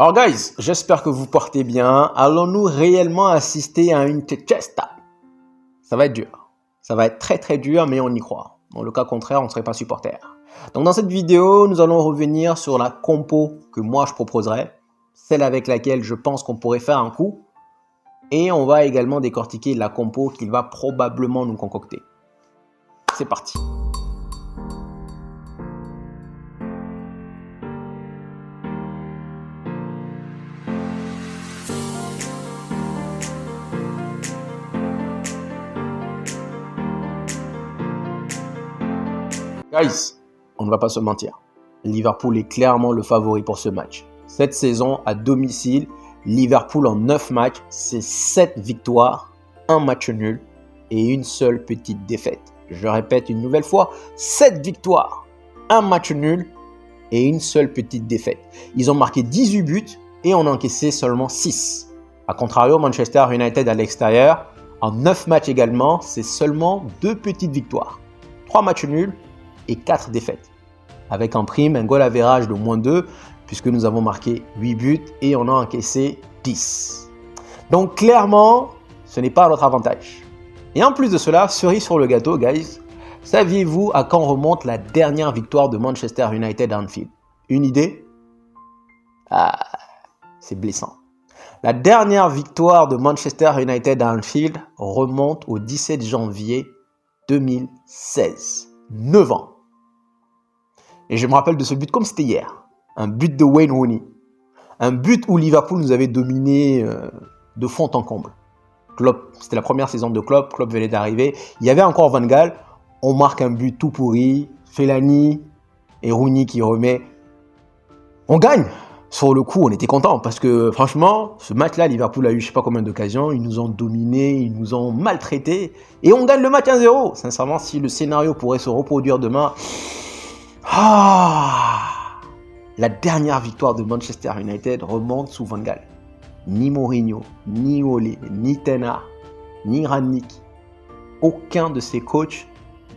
Alors guys, j'espère que vous portez bien. Allons-nous réellement assister à une Chesta? Ça va être dur. Ça va être très très dur, mais on y croit. Dans le cas contraire, on ne serait pas supporter. Donc dans cette vidéo, nous allons revenir sur la compo que moi je proposerais, celle avec laquelle je pense qu'on pourrait faire un coup, et on va également décortiquer la compo qu'il va probablement nous concocter. C'est parti. Guys, on ne va pas se mentir. Liverpool est clairement le favori pour ce match. Cette saison, à domicile, Liverpool en 9 matchs, c'est 7 victoires, 1 match nul et une seule petite défaite. Je répète une nouvelle fois, 7 victoires, 1 match nul et une seule petite défaite. Ils ont marqué 18 buts et on a encaissé seulement 6. A contrario, Manchester United à l'extérieur, en 9 matchs également, c'est seulement 2 petites victoires, 3 matchs nuls et 4 défaites. Avec en prime un goal average de moins 2, puisque nous avons marqué 8 buts et on a encaissé 10. Donc clairement, ce n'est pas à notre avantage. Et en plus de cela, cerise sur le gâteau, guys, saviez-vous à quand remonte la dernière victoire de Manchester United à Anfield? Une idée? Ah, c'est blessant. La dernière victoire de Manchester United à Anfield remonte au 17 janvier 2016. 9 ans. Et je me rappelle de ce but comme c'était hier. Un but de Wayne Rooney. Un but où Liverpool nous avait dominé de fond en comble. Klopp, c'était la première saison de Klopp. Klopp venait d'arriver. Il y avait encore Van Gaal. On marque un but tout pourri. Fellaini et Rooney qui remet. On gagne. Sur le coup, on était content parce que franchement, ce match-là, Liverpool a eu je ne sais pas combien d'occasions. Ils nous ont dominés, ils nous ont maltraités. Et on gagne le match 1-0. Sincèrement, si le scénario pourrait se reproduire demain... La dernière victoire de Manchester United remonte sous Van Gaal. Ni Mourinho, ni Ole, ni Ten Hag, ni Rangnick. Aucun de ces coachs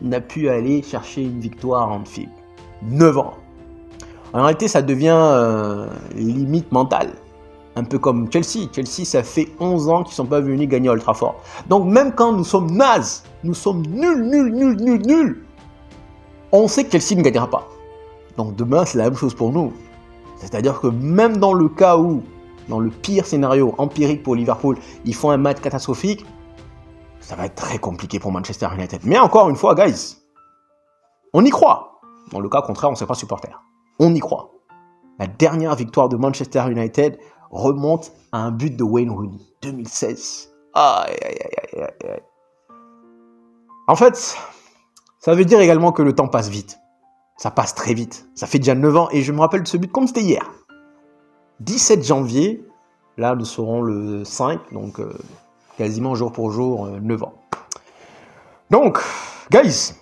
n'a pu aller chercher une victoire en Anfield. 9 ans. En réalité, ça devient limite mentale. Un peu comme Chelsea. Chelsea, ça fait 11 ans qu'ils ne sont pas venus gagner à Old Trafford. Donc même quand nous sommes nazes, nous sommes nuls, on sait que Chelsea ne gagnera pas. Donc demain, c'est la même chose pour nous. C'est-à-dire que même dans le cas où, dans le pire scénario empirique pour Liverpool, ils font un match catastrophique, ça va être très compliqué pour Manchester United. Mais encore une fois, guys, on y croit. Dans le cas contraire, on ne serait pas supporter. On y croit. La dernière victoire de Manchester United remonte à un but de Wayne Rooney, 2016. Aïe. En fait... ça veut dire également que le temps passe vite. Ça passe très vite. Ça fait déjà 9 ans et je me rappelle de ce but comme c'était hier. 17 janvier, là nous serons le 5, donc quasiment jour pour jour, 9 ans. Donc, guys,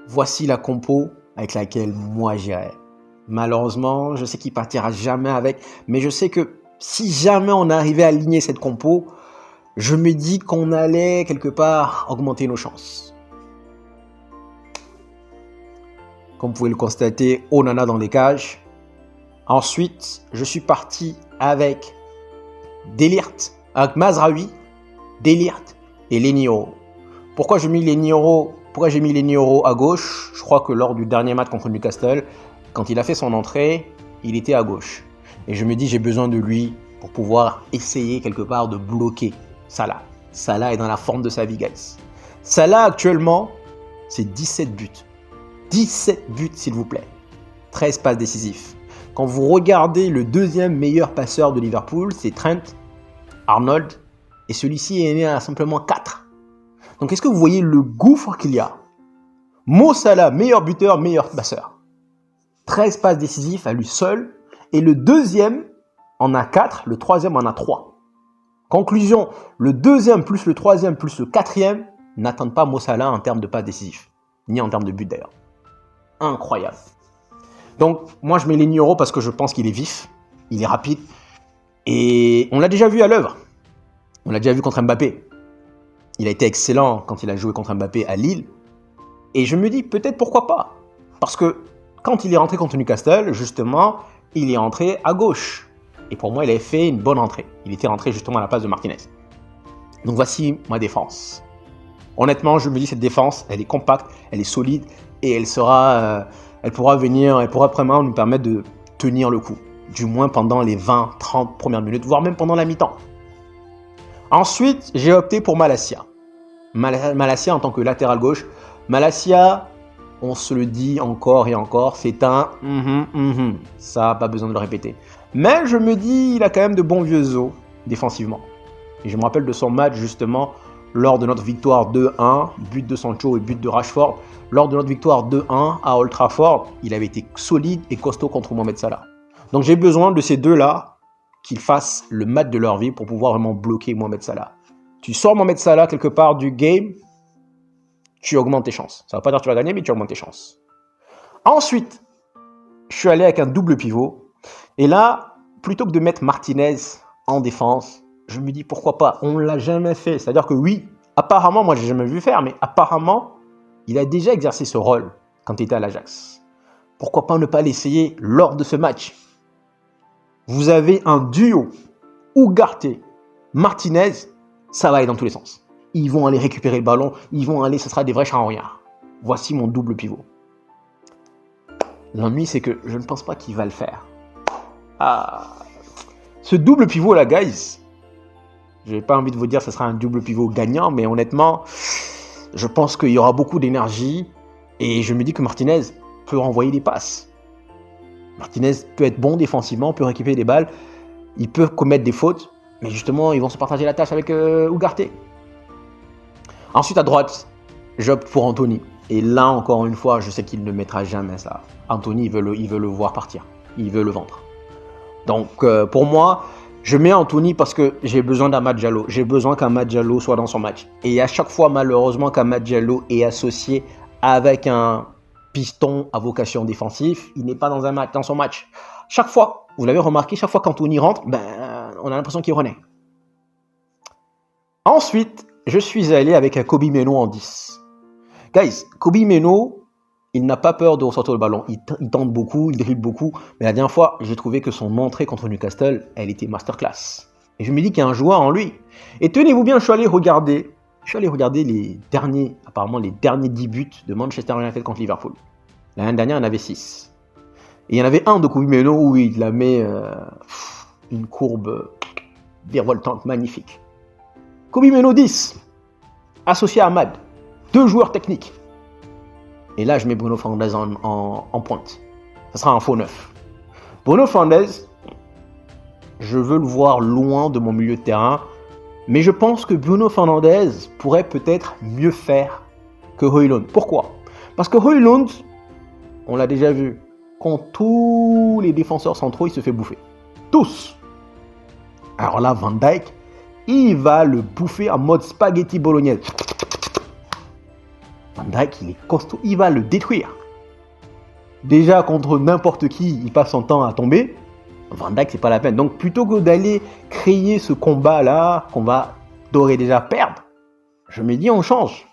voici la compo avec laquelle moi j'irai. Malheureusement, je sais qu'il partira jamais avec, mais je sais que si jamais on arrivait à aligner cette compo, je me dis qu'on allait quelque part augmenter nos chances. Comme vous pouvez le constater, Onana dans les cages. Ensuite, je suis parti avec De Ligt, avec Mazraoui, De Ligt et Leny Yoro. Pourquoi j'ai mis Leny Yoro à gauche? Je crois que lors du dernier match contre Newcastle, quand il a fait son entrée, il était à gauche. Et je me dis, j'ai besoin de lui pour pouvoir essayer quelque part de bloquer Salah. Salah est dans la forme de sa vie, guys. Salah, actuellement, c'est 17 buts. 17 buts, s'il vous plaît. 13 passes décisives. Quand vous regardez le deuxième meilleur passeur de Liverpool, c'est Trent Arnold. Et celui-ci est né à simplement 4. Donc, est-ce que vous voyez le gouffre qu'il y a? Mo Salah, meilleur buteur, meilleur passeur. 13 passes décisives à lui seul. Et le deuxième en a 4, le troisième en a 3. Conclusion, le deuxième plus le troisième plus le quatrième n'attendent pas Mo Salah en termes de passes décisives. Ni en termes de buts d'ailleurs. Incroyable. Donc, moi, je mets Leny Yoro parce que je pense qu'il est vif, il est rapide, et on l'a déjà vu à l'œuvre. On l'a déjà vu contre Mbappé. Il a été excellent quand il a joué contre Mbappé à Lille, et je me dis peut-être pourquoi pas. Parce que quand il est rentré contre Newcastle, justement, il est entré à gauche. Et pour moi, il avait fait une bonne entrée. Il était rentré justement à la place de Martinez. Donc voici ma défense. Honnêtement, je me dis cette défense, elle est compacte, elle est solide et elle pourra vraiment nous permettre de tenir le coup. Du moins pendant les 20-30 premières minutes, voire même pendant la mi-temps. Ensuite, j'ai opté pour Malacia. Malacia en tant que latéral gauche. Malacia, on se le dit encore et encore, c'est un ça, pas besoin de le répéter. Mais je me dis, il a quand même de bons vieux os défensivement. Et je me rappelle de son match justement lors de notre victoire 2-1, but de Sancho et but de Rashford. Lors de notre victoire 2-1 à Old Trafford, il avait été solide et costaud contre Mohamed Salah. Donc j'ai besoin de ces deux-là qu'ils fassent le match de leur vie pour pouvoir vraiment bloquer Mohamed Salah. Tu sors Mohamed Salah quelque part du game, tu augmentes tes chances. Ça ne veut pas dire que tu vas gagner, mais tu augmentes tes chances. Ensuite, je suis allé avec un double pivot. Et là, plutôt que de mettre Martinez en défense, je me dis pourquoi pas, on ne l'a jamais fait. C'est-à-dire que oui, apparemment, moi je n'ai jamais vu faire, mais apparemment, il a déjà exercé ce rôle quand il était à l'Ajax. Pourquoi pas ne pas l'essayer lors de ce match? Vous avez un duo, Ugarte-Martinez, ça va aller dans tous les sens. Ils vont aller récupérer le ballon, ce sera des vrais charognards. Voici mon double pivot. L'ennui, c'est que je ne pense pas qu'il va le faire. Ce double pivot là, guys, je n'ai pas envie de vous dire que ce sera un double pivot gagnant, mais honnêtement, je pense qu'il y aura beaucoup d'énergie et je me dis que Martinez peut renvoyer des passes. Martinez peut être bon défensivement, peut récupérer des balles, il peut commettre des fautes, mais justement, ils vont se partager la tâche avec Ugarte. Ensuite, à droite, j'opte pour Anthony. Et là, encore une fois, je sais qu'il ne mettra jamais ça. Anthony, il veut le voir partir. Il veut le vendre. Donc, pour moi, je mets Anthony parce que j'ai besoin d'Amad Diallo. J'ai besoin qu'Amad Diallo soit dans son match. Et à chaque fois, malheureusement, qu'Amad Diallo est associé avec un piston à vocation défensive, il n'est pas dans son match. Chaque fois, vous l'avez remarqué, chaque fois qu'Anthony rentre, on a l'impression qu'il renaît. Ensuite, je suis allé avec un Kobbie Mainoo en 10. Guys, Kobbie Mainoo, il n'a pas peur de ressortir le ballon. Il tente beaucoup, il dribble beaucoup. Mais la dernière fois, j'ai trouvé que son entrée contre Newcastle, elle était masterclass. Et je me dis qu'il y a un joueur en lui. Et tenez-vous bien, je suis allé regarder les derniers 10 buts de Manchester United contre Liverpool. L'année dernière, il y en avait 6. Et il y en avait un de Kobbie Mainoo où il a mis une courbe virevoltante magnifique. Kobbie Mainoo 10, associé à Amad. 2 joueurs techniques. Et là, je mets Bruno Fernandes en pointe. Ça sera un faux 9. Bruno Fernandes, je veux le voir loin de mon milieu de terrain. Mais je pense que Bruno Fernandes pourrait peut-être mieux faire que Højlund. Pourquoi? Parce que Højlund, on l'a déjà vu, quand tous les défenseurs centraux, il se fait bouffer. Tous. Alors là, Van Dijk, il va le bouffer en mode spaghetti bolognaise. Van Dijk, il est costaud, il va le détruire. Déjà, contre n'importe qui, il passe son temps à tomber. Van Dijk, c'est pas la peine. Donc, plutôt que d'aller créer ce combat-là, qu'on va d'ores et déjà perdre, je me dis, on change.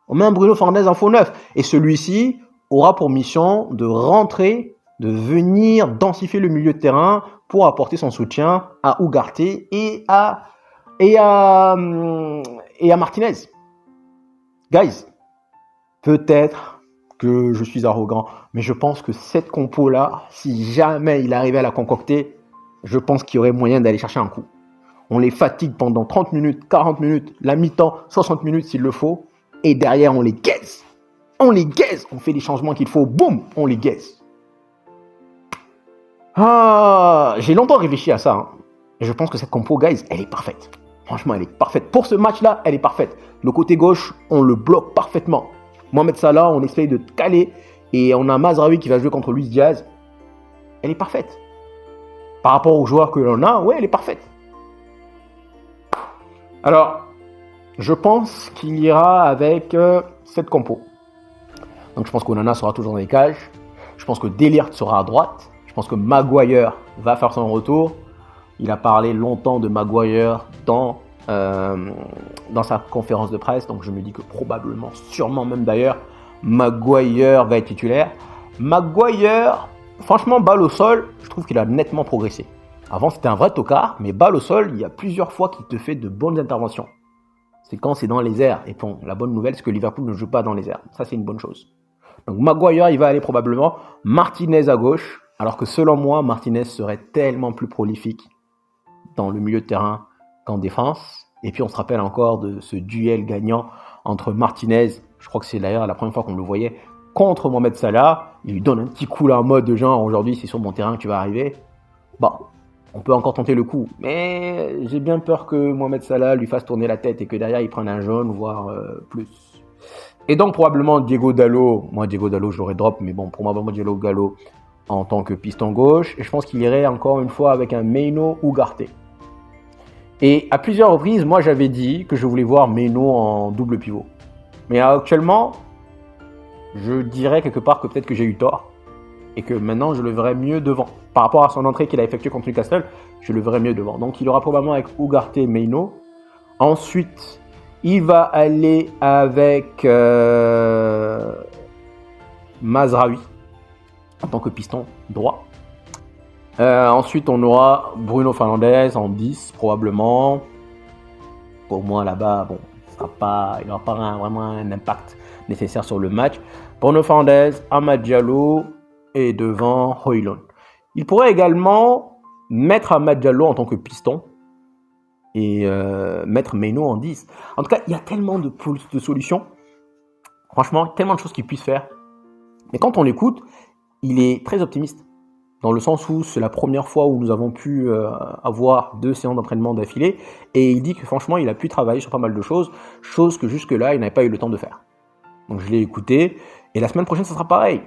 On met un Bruno Fernandes en faux neuf. Et celui-ci aura pour mission de rentrer, de venir densifier le milieu de terrain pour apporter son soutien à Ugarte et à Martinez. Guys, peut-être que je suis arrogant, mais je pense que cette compo-là, si jamais il arrivait à la concocter, je pense qu'il y aurait moyen d'aller chercher un coup. On les fatigue pendant 30 minutes, 40 minutes, la mi-temps, 60 minutes s'il le faut, et derrière on les gaise. On les gaise, on fait les changements qu'il faut, boum, on les gaise. J'ai longtemps réfléchi à ça, hein. Et je pense que cette compo, guys, elle est parfaite. Franchement, elle est parfaite. Pour ce match-là, elle est parfaite. Le côté gauche, on le bloque parfaitement. Mohamed Salah, on essaye de caler. Et on a Mazraoui qui va jouer contre Luis Diaz. Elle est parfaite. Par rapport aux joueurs que l'on a, ouais, elle est parfaite. Alors, je pense qu'il ira avec cette compo. Donc, je pense qu'Onana sera toujours dans les cages. Je pense que Delirte sera à droite. Je pense que Maguire va faire son retour. Il a parlé longtemps de Maguire dans sa conférence de presse. Donc, je me dis que probablement, sûrement même d'ailleurs, Maguire va être titulaire. Maguire, franchement, balle au sol, je trouve qu'il a nettement progressé. Avant, c'était un vrai tocard, mais balle au sol, il y a plusieurs fois qu'il te fait de bonnes interventions. C'est quand c'est dans les airs. Et bon, la bonne nouvelle, c'est que Liverpool ne joue pas dans les airs. Ça, c'est une bonne chose. Donc Maguire, il va aller probablement. Martinez à gauche, alors que selon moi, Martinez serait tellement plus prolifique dans le milieu de terrain qu'en défense. Et puis on se rappelle encore de ce duel gagnant entre Martinez, je crois que c'est d'ailleurs la première fois qu'on le voyait, contre Mohamed Salah. Il lui donne un petit coup là en mode de genre, aujourd'hui c'est sur mon terrain que tu vas arriver. Bon, on peut encore tenter le coup, mais j'ai bien peur que Mohamed Salah lui fasse tourner la tête et que derrière il prenne un jaune, voire plus. Et donc probablement Diego Dallo, moi Diego Dallo je l'aurais drop, mais bon pour moi vraiment Diego Dallo en tant que piston gauche, et je pense qu'il irait encore une fois avec un Meno ou Ugarte. Et à plusieurs reprises, moi j'avais dit que je voulais voir Meno en double pivot. Mais actuellement, je dirais quelque part que peut-être que j'ai eu tort, et que maintenant je le verrais mieux devant. Par rapport à son entrée qu'il a effectuée contre Newcastle, je le verrais mieux devant. Donc il aura probablement avec Ugarte et Meno. Ensuite, il va aller avec Mazraoui en tant que piston droit. Ensuite, on aura Bruno Fernandes en 10 probablement. Pour moi là-bas, bon, il n'aura pas vraiment un impact nécessaire sur le match. Bruno Fernandes, Amad Diallo et devant Højlund. Il pourrait également mettre Amad Diallo en tant que piston et mettre Meno en 10. En tout cas, il y a tellement de solutions. Franchement, tellement de choses qu'il puisse faire. Mais quand on l'écoute, il est très optimiste. Dans le sens où c'est la première fois où nous avons pu avoir 2 séances d'entraînement d'affilée. Et il dit que franchement, il a pu travailler sur pas mal de choses que jusque-là, il n'avait pas eu le temps de faire. Donc je l'ai écouté. Et la semaine prochaine, ça sera pareil.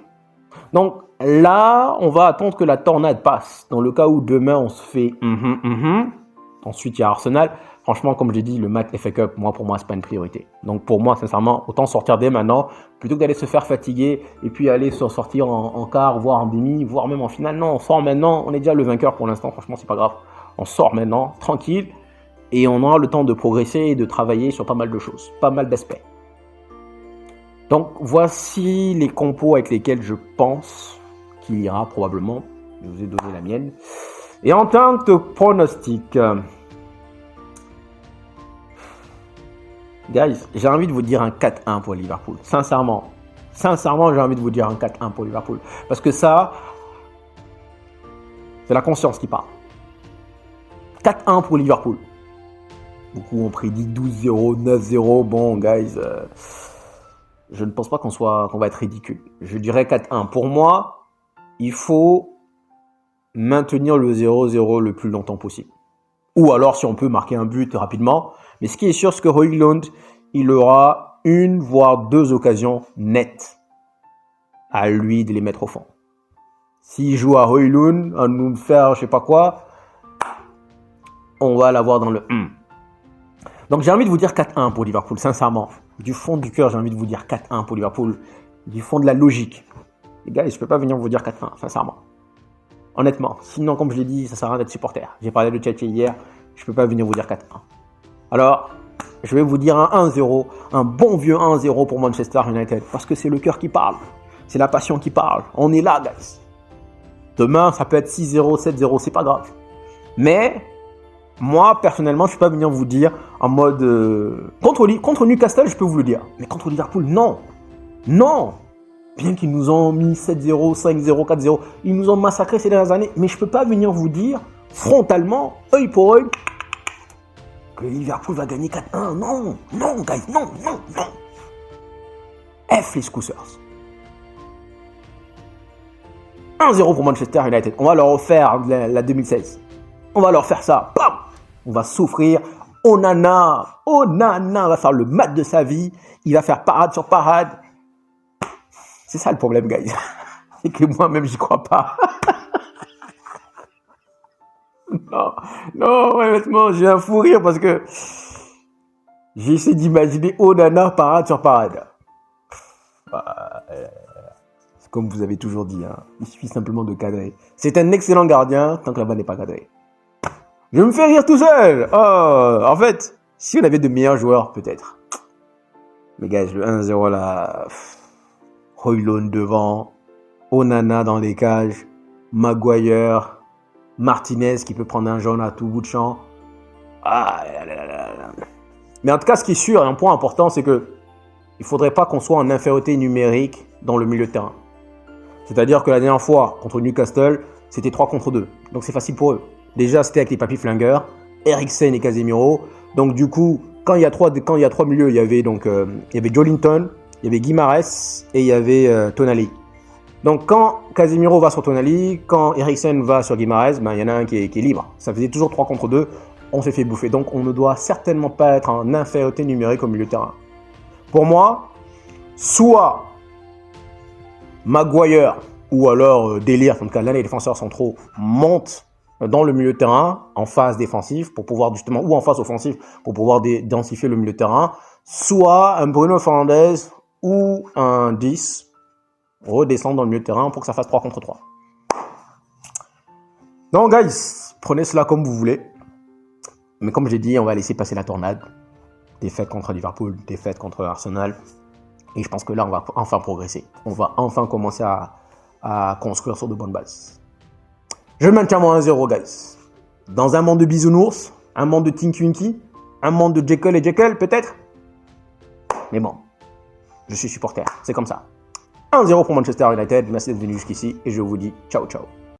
Donc là, on va attendre que la tornade passe. Dans le cas où demain, on se fait ensuite, il y a Arsenal. Franchement, comme j'ai dit, le match FA Cup, pour moi, c'est pas une priorité. Donc pour moi, sincèrement, autant sortir dès maintenant, plutôt que d'aller se faire fatiguer et puis aller sortir en quart, voire en demi, voire même en finale. Non, on sort maintenant, on est déjà le vainqueur pour l'instant, franchement, c'est pas grave. On sort maintenant, tranquille, et on aura le temps de progresser et de travailler sur pas mal de choses, pas mal d'aspects. Donc voici les compos avec lesquels je pense qu'il ira probablement. Je vous ai donné la mienne. Et en tant que pronostic, guys, j'ai envie de vous dire un 4-1 pour Liverpool. Sincèrement, j'ai envie de vous dire un 4-1 pour Liverpool. Parce que ça, c'est la conscience qui parle. 4-1 pour Liverpool. Beaucoup ont prédit 12-0, 9-0. Bon, guys, je ne pense pas qu'on va être ridicule. Je dirais 4-1. Pour moi, il faut maintenir le 0-0 le plus longtemps possible. Ou alors, si on peut marquer un but rapidement. Mais ce qui est sûr, c'est que Højlund, il aura 1 voire 2 occasions nettes à lui de les mettre au fond. S'il joue à Højlund, à nous faire je sais pas quoi, on va l'avoir dans le 1. Donc j'ai envie de vous dire 4-1 pour Liverpool, sincèrement. Du fond du cœur, j'ai envie de vous dire 4-1 pour Liverpool. Du fond de la logique. Les gars, je ne peux pas venir vous dire 4-1, sincèrement. Honnêtement. Sinon, comme je l'ai dit, ça sert à rien d'être supporter. J'ai parlé de Tchatché hier, je ne peux pas venir vous dire 4-1. Alors, je vais vous dire un 1-0, un bon vieux 1-0 pour Manchester United. Parce que c'est le cœur qui parle. C'est la passion qui parle. On est là, guys. Demain, ça peut être 6-0, 7-0, c'est pas grave. Mais, moi, personnellement, je ne peux pas venir vous dire en mode... Contre Newcastle, je peux vous le dire. Mais contre Liverpool, non. Non. Bien qu'ils nous ont mis 7-0, 5-0, 4-0. Ils nous ont massacrés ces dernières années. Mais je ne peux pas venir vous dire, frontalement, œil pour œil, que Liverpool va gagner 4-1. Non, non, guys, non. F les Scousers. 1-0 pour Manchester United. On va leur refaire la 2016. On va leur faire ça. Bam! On va souffrir. Onana va faire le match de sa vie. Il va faire parade sur parade. C'est ça le problème, guys. C'est que moi-même, j'y crois pas. Non, honnêtement, j'ai un fou rire parce que j'essaie d'imaginer Onana parade sur parade. C'est comme vous avez toujours dit, hein. Il suffit simplement de cadrer. C'est un excellent gardien tant que la balle n'est pas cadrée. Je me fais rire tout seul. Oh, en fait, si on avait de meilleurs joueurs, peut-être. Mais guys, le 1-0 là, Højlund devant, Onana dans les cages. Maguire, Martinez qui peut prendre un jaune à tout bout de champ. Ah, là, là, là, là. Mais en tout cas, ce qui est sûr, et un point important, c'est que il ne faudrait pas qu'on soit en infériorité numérique dans le milieu de terrain. C'est-à-dire que la dernière fois, contre Newcastle, c'était 3 contre 2. Donc c'est facile pour eux. Déjà, c'était avec les papis flingueurs, Eriksen et Casemiro. Donc du coup, quand il y a trois milieux, il y avait Joelinton, il y avait Guimarães et il y avait Tonali. Donc quand Casemiro va sur Tonali, quand Eriksen va sur Guimarães, il y en a un qui est libre. Ça faisait toujours 3 contre 2, on s'est fait bouffer. Donc on ne doit certainement pas être en infériorité numérique au milieu de terrain. Pour moi, soit Maguire ou alors Délire, en tout cas l'un des défenseurs centraux, monte dans le milieu de terrain en phase défensive pour pouvoir justement, ou en phase offensive pour pouvoir densifier le milieu de terrain, soit un Bruno Fernandes ou un 10 redescendre dans le milieu de terrain pour que ça fasse 3 contre 3. Donc guys, prenez cela comme vous voulez. Mais comme j'ai dit, on va laisser passer la tornade. Défaite contre Liverpool, défaite contre Arsenal. Et je pense que là, on va enfin progresser. On va enfin commencer à construire sur de bonnes bases. Je maintiens mon 1-0, guys. Dans un monde de bisounours, un monde de Tinky Winky, un monde de Jekyll et Jekyll, peut-être. Mais bon, je suis supporter, c'est comme ça. 1-0 pour Manchester United. Merci d'être venu jusqu'ici et je vous dis ciao, ciao.